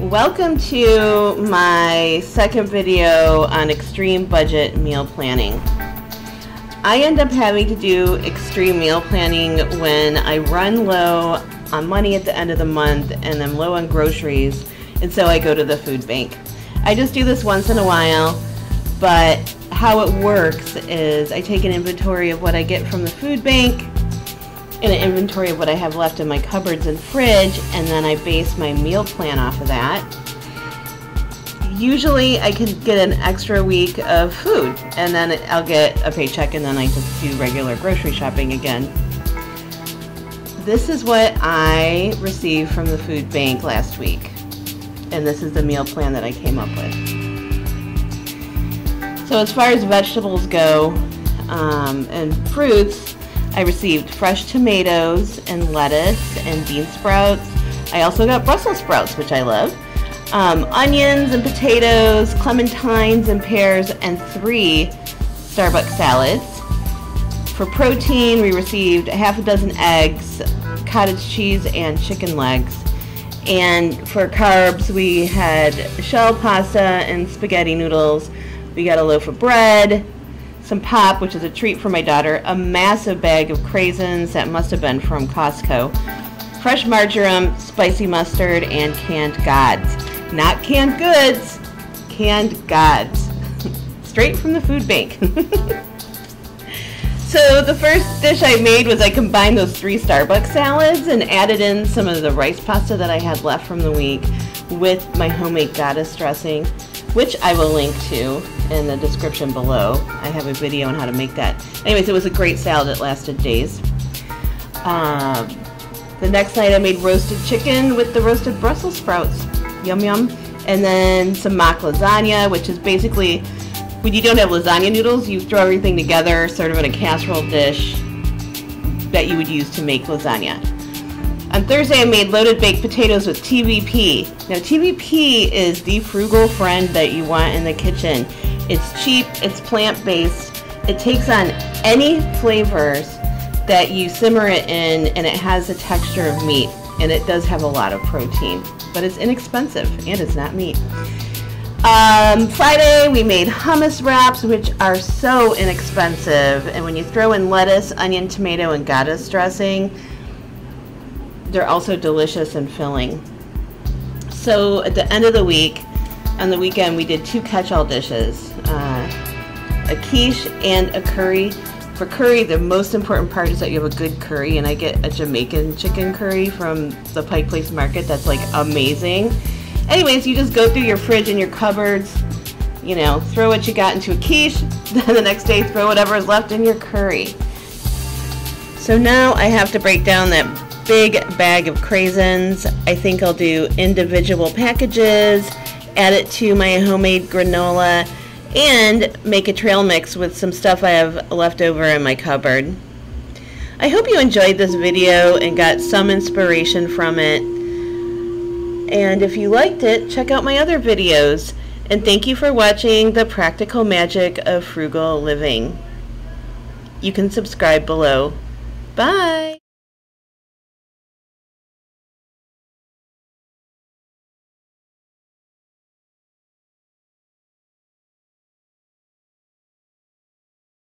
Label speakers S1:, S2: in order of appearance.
S1: Welcome to my second video on extreme budget meal planning. I end up having to do extreme meal planning when I run low on money at the end of the month and I'm low on groceries, and so I go to the food bank. I just do this once in a while, but how it works is I take an inventory of what I get from the food bank and an inventory of what I have left in my cupboards and fridge, and then I base my meal plan off of that. Usually I can get an extra week of food, and then I'll get a paycheck, and then I just do regular grocery shopping again. This is what I received from the food bank last week, and this is the meal plan that I came up with. So as far as vegetables go and fruits, I received fresh tomatoes and lettuce and bean sprouts. I also got Brussels sprouts, which I love. Onions and potatoes, clementines and pears, and 3 Starbucks salads. For protein, we received half a dozen eggs, cottage cheese, and chicken legs. And for carbs, we had shell pasta and spaghetti noodles. We got a loaf of bread, some pop, which is a treat for my daughter, a massive bag of craisins that must have been from Costco, fresh marjoram, spicy mustard, and canned gods. Not canned goods, canned gods. Straight from the food bank. So the first dish I made was I combined those 3 Starbucks salads and added in some of the rice pasta that I had left from the week with my homemade goddess dressing, which I will link to in the description below. I have a video on how to make that. Anyways, it was a great salad. It lasted days. The next night I made roasted chicken with the roasted Brussels sprouts. Yum yum. And then some mock lasagna, which is basically when you don't have lasagna noodles, you throw everything together sort of in a casserole dish that you would use to make lasagna. On Thursday, I made loaded baked potatoes with TVP. Now, TVP is the frugal friend that you want in the kitchen. It's cheap, it's plant-based, it takes on any flavors that you simmer it in, and it has the texture of meat, and it does have a lot of protein, but it's inexpensive, and it's not meat. Friday, we made hummus wraps, which are so inexpensive, and when you throw in lettuce, onion, tomato, and goddess dressing, they're also delicious and filling. So at the end of the week, on the weekend, we did 2 catch-all dishes, a quiche and a curry. For curry, the most important part is that you have a good curry, and I get a Jamaican chicken curry from the Pike Place Market that's like amazing. Anyways, you just go through your fridge and your cupboards, you know, throw what you got into a quiche, then the next day throw whatever is left in your curry. So now I have to break down that big bag of craisins. I think I'll do individual packages, add it to my homemade granola, and make a trail mix with some stuff I have left over in my cupboard. I hope you enjoyed this video and got some inspiration from it. And if you liked it, check out my other videos. And thank you for watching the practical magic of frugal living. You can subscribe below. Bye!